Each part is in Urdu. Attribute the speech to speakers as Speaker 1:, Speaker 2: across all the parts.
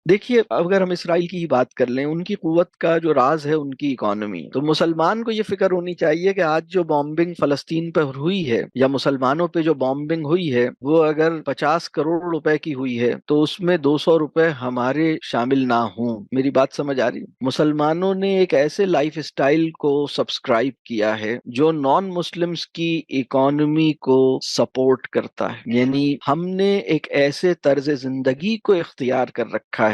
Speaker 1: دیکھیے اگر ہم اسرائیل کی ہی بات کر لیں، ان کی قوت کا جو راز ہے ان کی اکانومی، تو مسلمان کو یہ فکر ہونی چاہیے کہ آج جو بامبنگ فلسطین پہ ہوئی ہے یا مسلمانوں پہ جو بامبنگ ہوئی ہے وہ اگر 50 کروڑ روپے کی ہوئی ہے تو اس میں 200 روپے ہمارے شامل نہ ہوں۔ میری بات سمجھ آ رہی ہے؟ مسلمانوں نے ایک ایسے لائف اسٹائل کو سبسکرائب کیا ہے جو نان مسلمز کی اکانومی کو سپورٹ کرتا ہے، یعنی ہم نے ایک ایسے طرز زندگی کو اختیار کر رکھا ہے،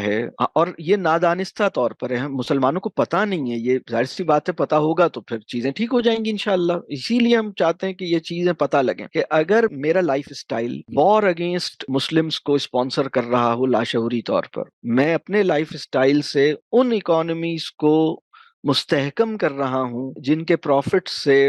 Speaker 1: اور یہ نادانستہ طور پر ہے، ہم مسلمانوں کو پتہ نہیں ہے، یہ ظاہر سی بات ہے، پتہ ہوگا تو پھر چیزیں ٹھیک ہو جائیں گی انشاءاللہ۔ اسی لیے ہم چاہتے ہیں کہ یہ چیزیں پتہ لگیں کہ اگر میرا lifestyle war against Muslims کو اسپانسر کر رہا ہو لاشعوری طور پر، میں اپنے لائف اسٹائل سے ان اکانومیز کو مستحکم کر رہا ہوں جن کے پروفٹ سے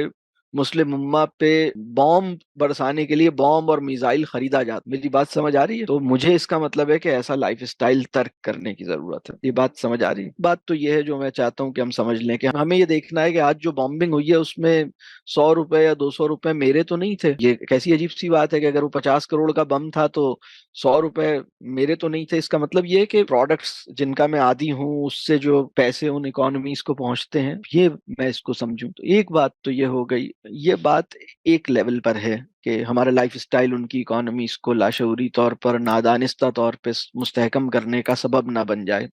Speaker 1: مسلم امہ پہ بوم برسانے کے لیے بوم اور میزائل خریدا جاتا۔ میری بات سمجھ آ رہی ہے؟ تو مجھے اس کا مطلب ہے کہ ایسا لائف اسٹائل ترک کرنے کی ضرورت ہے۔ یہ بات سمجھ آ رہی ہے؟ بات تو یہ ہے جو میں چاہتا ہوں کہ ہم سمجھ لیں کہ ہمیں یہ دیکھنا ہے کہ آج جو بامبنگ ہوئی ہے اس میں 100 روپے یا 200 روپے میرے تو نہیں تھے۔ یہ کیسی عجیب سی بات ہے کہ اگر وہ 50 کروڑ کا بم تھا تو 100 روپے میرے تو نہیں تھے۔ اس کا مطلب یہ ہے کہ پروڈکٹس جن کا میں عادی ہوں اس سے جو پیسے ان اکانومیز کو پہنچتے ہیں، یہ میں اس کو سمجھوں۔ تو ایک بات تو یہ ہو گئی، یہ بات ایک لیول پر ہے کہ ہمارا لائف اسٹائل ان کی اکانومیز کو لاشعوری طور پر نادانستہ طور پہ مستحکم کرنے کا سبب نہ بن جائے۔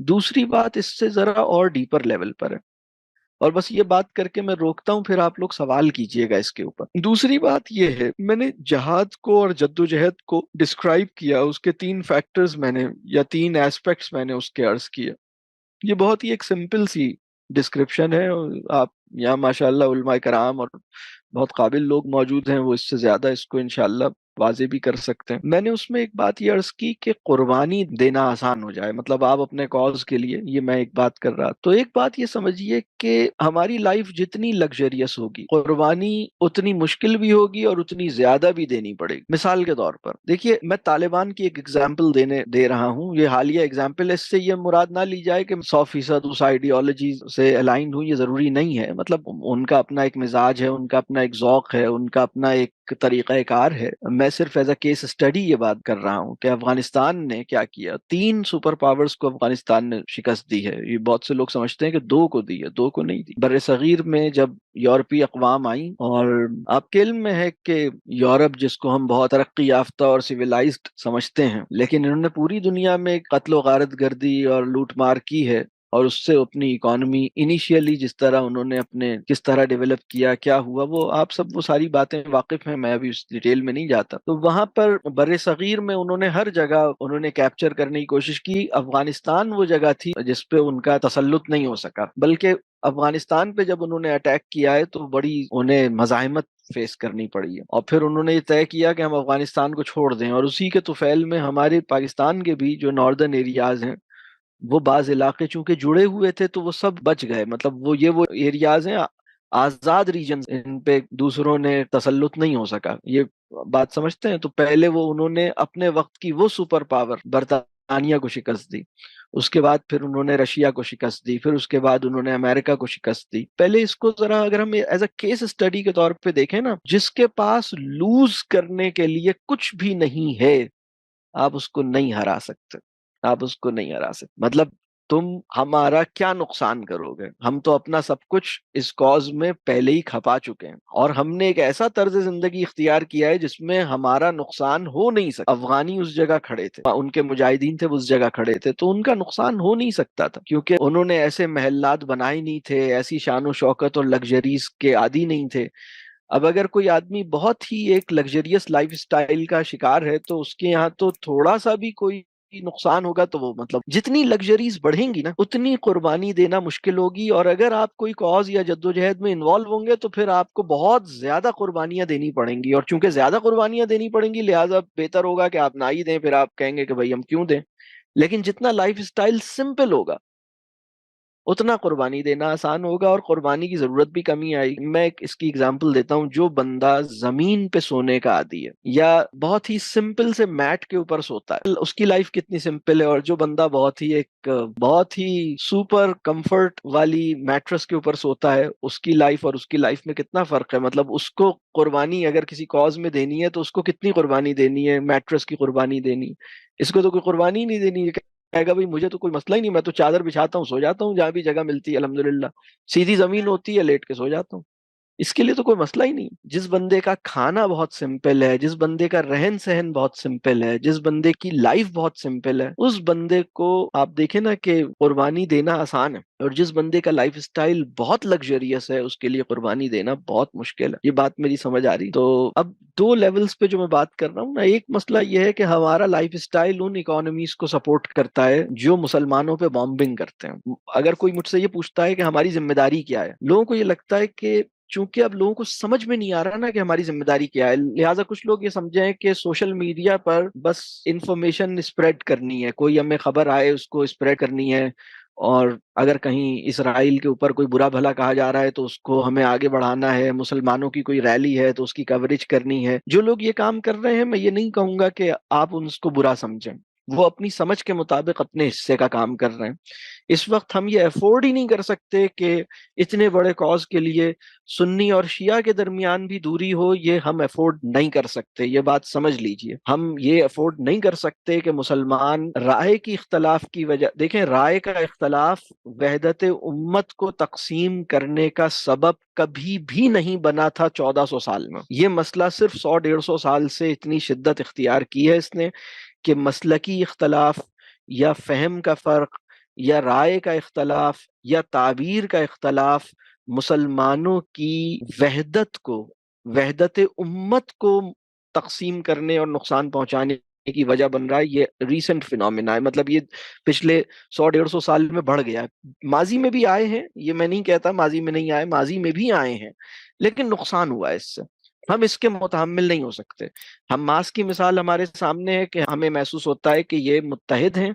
Speaker 1: دوسری بات اس سے ذرا اور ڈیپر لیول پر ہے، اور بس یہ بات کر کے میں روکتا ہوں، پھر آپ لوگ سوال کیجئے گا اس کے اوپر۔ دوسری بات یہ ہے، میں نے جہاد کو اور جدوجہد کو ڈسکرائب کیا، اس کے 3 فیکٹرز میں نے یا 3 ایسپیکٹس میں نے اس کے عرض کیے۔ یہ بہت ہی ایک سمپل سی ڈسکرپشن ہے، اور آپ یہاں ماشاءاللہ علماء کرام اور بہت قابل لوگ موجود ہیں، وہ اس سے زیادہ اس کو انشاءاللہ واضح بھی کر سکتے ہیں۔ میں نے اس میں ایک بات یہ عرض کی کہ قربانی دینا آسان ہو جائے، مطلب آپ اپنے کاز کے لیے، یہ میں ایک بات کر رہا تو ایک بات یہ سمجھیے کہ ہماری لائف جتنی لگژریس ہوگی، قربانی اتنی مشکل بھی ہوگی اور اتنی زیادہ بھی دینی پڑے گی۔ مثال کے طور پر دیکھیے، میں طالبان کی ایک ایگزامپل دے رہا ہوں، یہ حالیہ ایگزامپل، اس سے یہ مراد نہ لی جائے کہ 100% اس آئیڈیالوجی سے الائنڈ ہوں، یہ ضروری نہیں ہے، مطلب ان کا اپنا ایک مزاج ہے، ان کا اپنا ایک ذوق ہے، ان کا اپنا ایک طریقہ کار ہے۔ میں صرف ایز اے کیس اسٹڈی یہ بات کر رہا ہوں کہ افغانستان نے کیا کیا، 3 سپر پاورز کو افغانستان نے شکست دی ہے۔ یہ بہت سے لوگ سمجھتے ہیں کہ 2 کو دی ہے، 2 کو نہیں دی۔ بر صغیر میں جب یورپی اقوام آئیں، اور آپ کے علم میں ہے کہ یورپ جس کو ہم بہت ترقی یافتہ اور سویلائزڈ سمجھتے ہیں، لیکن انہوں نے پوری دنیا میں قتل و غارت گردی اور لوٹ مار کی ہے، اور اس سے اپنی اکانومی انیشیلی جس طرح انہوں نے اپنے کس طرح ڈیولپ کیا، کیا ہوا، وہ آپ سب وہ ساری باتیں واقف ہیں، میں ابھی اس ڈیٹیل میں نہیں جاتا۔ تو وہاں پر بر صغیر میں انہوں نے ہر جگہ انہوں نے کیپچر کرنے کی کوشش کی۔ افغانستان وہ جگہ تھی جس پہ ان کا تسلط نہیں ہو سکا، بلکہ افغانستان پہ جب انہوں نے اٹیک کیا ہے تو بڑی انہیں مزاحمت فیس کرنی پڑی ہے، اور پھر انہوں نے یہ طے کیا کہ ہم افغانستان کو چھوڑ دیں، اور اسی کے طفیل میں ہمارے پاکستان کے بھی جو ناردرن ایریاز ہیں، وہ بعض علاقے چونکہ جڑے ہوئے تھے تو وہ سب بچ گئے، مطلب وہ ایریاز ہیں آزاد ریجنز، ان پہ دوسروں نے تسلط نہیں ہو سکا۔ یہ بات سمجھتے ہیں؟ تو پہلے وہ انہوں نے اپنے وقت کی وہ سپر پاور برطانیہ کو شکست دی، اس کے بعد پھر انہوں نے رشیا کو شکست دی، پھر اس کے بعد انہوں نے امریکہ کو شکست دی۔ پہلے اس کو ذرا اگر ہم ایز اے کیس اسٹڈی کے طور پہ دیکھیں نا، جس کے پاس لوز کرنے کے لیے کچھ بھی نہیں ہے، آپ اس کو نہیں ہرا سکتے، آپ اس کو نہیں ہرا سکتے۔ مطلب تم ہمارا کیا نقصان کرو گے؟ ہم تو اپنا سب کچھ اس کاز میں پہلے ہی کھپا چکے ہیں، اور ہم نے ایک ایسا طرز زندگی اختیار کیا ہے جس میں ہمارا نقصان ہو نہیں سکتا۔ افغانی اس جگہ کھڑے تھے، ان کے مجاہدین تھے وہ اس جگہ کھڑے تھے، تو ان کا نقصان ہو نہیں سکتا تھا، کیونکہ انہوں نے ایسے محلات بنائے نہیں تھے، ایسی شان و شوکت اور لگژریز کے عادی نہیں تھے۔ اب اگر کوئی آدمی بہت ہی ایک لگژریس لائف سٹائل کا شکار ہے تو اس کے یہاں تو تھوڑا سا بھی کوئی نقصان ہوگا تو وہ مطلب جتنی لگژریز بڑھیں گی نا اتنی قربانی دینا مشکل ہوگی، اور اگر آپ کوئی کاز یا جدوجہد میں انوالو ہوں گے تو پھر آپ کو بہت زیادہ قربانیاں دینی پڑیں گی، اور چونکہ زیادہ قربانیاں دینی پڑیں گی لہٰذا بہتر ہوگا کہ آپ نہ ہی دیں، پھر آپ کہیں گے کہ بھائی ہم کیوں دیں۔ لیکن جتنا لائف سٹائل سمپل ہوگا اتنا قربانی دینا آسان ہوگا، اور قربانی کی ضرورت بھی کمی آئے گی۔ میں اس کی اگزامپل دیتا ہوں، جو بندہ زمین پہ سونے کا عادی ہے یا بہت ہی سمپل سے میٹ کے اوپر سوتا ہے، اس کی لائف کتنی سمپل ہے، اور جو بندہ بہت ہی سپر کمفرٹ والی میٹرس کے اوپر سوتا ہے، اس کی لائف اور اس کی لائف میں کتنا فرق ہے۔ مطلب اس کو قربانی اگر کسی کاز میں دینی ہے تو اس کو کتنی قربانی دینی ہے، میٹرس کی قربانی دینی، اس کو تو کوئی قربانی ہی نہیں دینی ہے۔ گا بھائی مجھے تو کوئی مسئلہ ہی نہیں، میں تو چادر بچھاتا ہوں سو جاتا ہوں جہاں بھی جگہ ملتی ہے الحمدللہ، سیدھی زمین ہوتی ہے لیٹ کے سو جاتا ہوں، اس کے لیے تو کوئی مسئلہ ہی نہیں۔ جس بندے کا کھانا بہت سمپل ہے، جس بندے کا رہن سہن بہت سمپل ہے، جس بندے کی لائف بہت سمپل ہے، اس بندے کو آپ دیکھیں نا کہ قربانی دینا آسان ہے، اور جس بندے کا لائف اسٹائل بہت لگژریس ہے اس کے لیے قربانی دینا بہت مشکل ہے۔ یہ بات میری سمجھ آ رہی؟ تو اب دو لیولز پہ جو میں بات کر رہا ہوں نا، ایک مسئلہ یہ ہے کہ ہمارا لائف اسٹائل ان اکانومیز کو سپورٹ کرتا ہے جو مسلمانوں پہ بامبنگ کرتے ہیں۔ اگر کوئی مجھ سے یہ پوچھتا ہے کہ ہماری ذمہ داری کیا ہے، لوگوں کو یہ لگتا ہے کہ چونکہ اب لوگوں کو سمجھ میں نہیں آ رہا نا کہ ہماری ذمہ داری کیا ہے، لہٰذا کچھ لوگ یہ سمجھیں کہ سوشل میڈیا پر بس انفارمیشن اسپریڈ کرنی ہے، کوئی ہمیں خبر آئے اس کو اسپریڈ کرنی ہے، اور اگر کہیں اسرائیل کے اوپر کوئی برا بھلا کہا جا رہا ہے تو اس کو ہمیں آگے بڑھانا ہے، مسلمانوں کی کوئی ریلی ہے تو اس کی کوریج کرنی ہے۔ جو لوگ یہ کام کر رہے ہیں، میں یہ نہیں کہوں گا کہ آپ ان کو برا سمجھیں، وہ اپنی سمجھ کے مطابق اپنے حصے کا کام کر رہے ہیں۔ اس وقت ہم یہ افورڈ ہی نہیں کر سکتے کہ اتنے بڑے کاز کے لیے سنی اور شیعہ کے درمیان بھی دوری ہو، یہ ہم افورڈ نہیں کر سکتے، یہ بات سمجھ لیجئے۔ ہم یہ افورڈ نہیں کر سکتے کہ مسلمان رائے کی اختلاف کی وجہ، دیکھیں رائے کا اختلاف وحدت امت کو تقسیم کرنے کا سبب کبھی بھی نہیں بنا تھا 1400 سال میں۔ یہ مسئلہ صرف 100 150 سال سے اتنی شدت اختیار کی ہے اس نے کہ مسلکی اختلاف یا فہم کا فرق یا رائے کا اختلاف یا تعبیر کا اختلاف مسلمانوں کی وحدت کو، وحدت امت کو تقسیم کرنے اور نقصان پہنچانے کی وجہ بن رہا ہے۔ یہ ریسنٹ فینومینا ہے، مطلب یہ پچھلے 100 150 سال میں بڑھ گیا ہے۔ ماضی میں بھی آئے ہیں، یہ میں نہیں کہتا ماضی میں نہیں آئے، ماضی میں بھی آئے ہیں، لیکن نقصان ہوا ہے اس سے، ہم اس کے متحمل نہیں ہو سکتے۔ حماس کی مثال ہمارے سامنے ہے کہ ہمیں محسوس ہوتا ہے کہ یہ متحد ہیں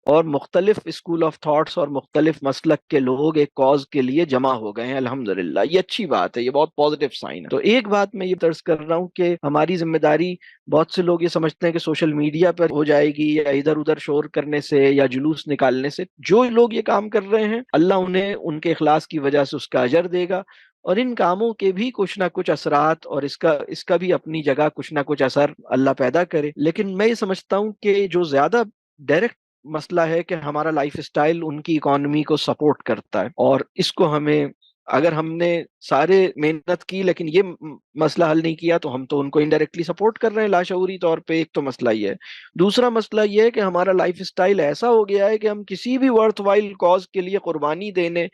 Speaker 1: اور مختلف اسکول آف تھاٹس اور مختلف مسلک کے لوگ ایک کاز کے لیے جمع ہو گئے ہیں، الحمدللہ یہ اچھی بات ہے، یہ بہت پازیٹیو سائن ہے۔ تو ایک بات میں یہ درس کر رہا ہوں کہ ہماری ذمہ داری، بہت سے لوگ یہ سمجھتے ہیں کہ سوشل میڈیا پر ہو جائے گی یا ادھر ادھر شور کرنے سے یا جلوس نکالنے سے۔ جو لوگ یہ کام کر رہے ہیں اللہ انہیں ان کے اخلاص کی وجہ سے اس کا اجر دے گا، اور ان کاموں کے بھی کچھ نہ کچھ اثرات اور اس کا بھی اپنی جگہ کچھ نہ کچھ اثر اللہ پیدا کرے۔ لیکن میں یہ سمجھتا ہوں کہ جو زیادہ ڈائریکٹ مسئلہ ہے کہ ہمارا لائف اسٹائل ان کی اکانومی کو سپورٹ کرتا ہے، اور اس کو ہمیں، اگر ہم نے سارے محنت کی لیکن یہ مسئلہ حل نہیں کیا تو ہم تو ان کو انڈائریکٹلی سپورٹ کر رہے ہیں لاشعوری طور پہ۔ ایک تو مسئلہ یہ ہے، دوسرا مسئلہ یہ ہے کہ ہمارا لائف اسٹائل ایسا ہو گیا ہے کہ ہم کسی بھی ورتھ وائل کاز کے لیے قربانی دینے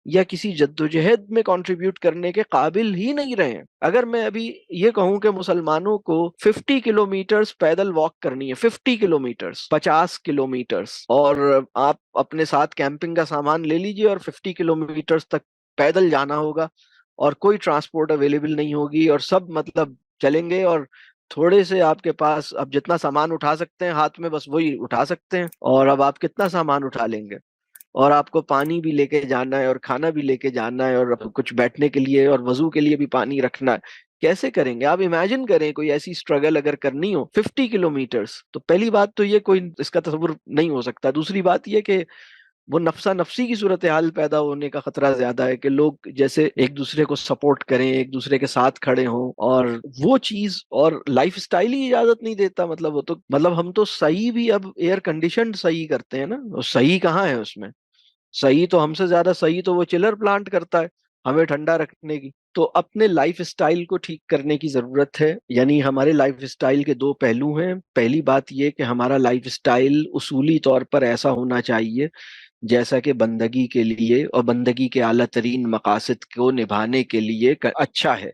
Speaker 1: یا کسی جدوجہد میں کنٹریبیوٹ کرنے کے قابل ہی نہیں رہے ہیں۔ اگر میں ابھی یہ کہوں کہ مسلمانوں کو 50 کلومیٹرز پیدل واک کرنی ہے، 50 کلومیٹرز، 50 کلومیٹرز، اور آپ اپنے ساتھ کیمپنگ کا سامان لے لیجئے اور 50 کلومیٹرز تک پیدل جانا ہوگا، اور کوئی ٹرانسپورٹ اویلیبل نہیں ہوگی، اور سب مطلب چلیں گے، اور تھوڑے سے آپ کے پاس اب جتنا سامان اٹھا سکتے ہیں ہاتھ میں بس وہی اٹھا سکتے ہیں، اور اب آپ کتنا سامان اٹھا لیں گے؟ اور آپ کو پانی بھی لے کے جانا ہے اور کھانا بھی لے کے جانا ہے، اور کچھ بیٹھنے کے لیے اور وضو کے لیے بھی پانی رکھنا ہے۔ کیسے کریں گے آپ؟ امیجن کریں کوئی ایسی سٹرگل اگر کرنی ہو 50 کلومیٹرز، تو پہلی بات تو یہ کوئی اس کا تصور نہیں ہو سکتا۔ دوسری بات یہ کہ وہ نفسا نفسی کی صورتحال پیدا ہونے کا خطرہ زیادہ ہے کہ لوگ جیسے ایک دوسرے کو سپورٹ کریں، ایک دوسرے کے ساتھ کھڑے ہوں، اور وہ چیز اور لائف اسٹائل ہی اجازت نہیں دیتا۔ مطلب وہ تو، مطلب ہم تو صحیح بھی اب ایئر کنڈیشنڈ صحیح کرتے ہیں نا، صحیح کہاں ہے اس میں؟ صحیح تو ہم سے زیادہ صحیح تو وہ چلر پلانٹ کرتا ہے ہمیں ٹھنڈا رکھنے کی۔ تو اپنے لائف اسٹائل کو ٹھیک کرنے کی ضرورت ہے، یعنی ہمارے لائف اسٹائل کے دو پہلو ہیں۔ پہلی بات یہ کہ ہمارا لائف اسٹائل اصولی طور پر ایسا ہونا چاہیے جیسا کہ بندگی کے لیے اور بندگی کے اعلیٰ ترین مقاصد کو نبھانے کے لیے اچھا ہے۔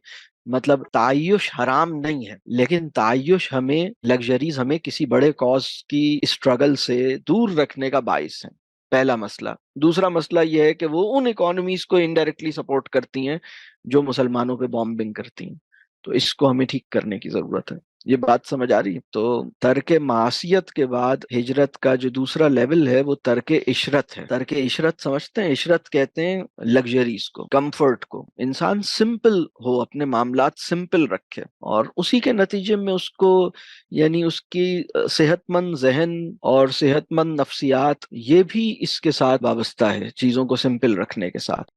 Speaker 1: مطلب تعیش حرام نہیں ہے، لیکن تعیش ہمیں، لگژریز ہمیں کسی بڑے کاز کی اسٹرگل سے دور رکھنے کا باعث ہے، پہلا مسئلہ۔ دوسرا مسئلہ یہ ہے کہ وہ ان اکانومیز کو انڈائریکٹلی سپورٹ کرتی ہیں جو مسلمانوں پہ بامبنگ کرتی ہیں، تو اس کو ہمیں ٹھیک کرنے کی ضرورت ہے۔ یہ بات سمجھ آ رہی ہے؟ تو ترک معصیت کے بعد ہجرت کا جو دوسرا لیول ہے وہ ترک عشرت ہے۔ ترک عشرت سمجھتے ہیں؟ عشرت کہتے ہیں لگژریز کو، کمفرٹ کو۔ انسان سمپل ہو، اپنے معاملات سمپل رکھے، اور اسی کے نتیجے میں اس کو، یعنی اس کی صحت مند ذہن اور صحت مند نفسیات، یہ بھی اس کے ساتھ وابستہ ہے، چیزوں کو سمپل رکھنے کے ساتھ۔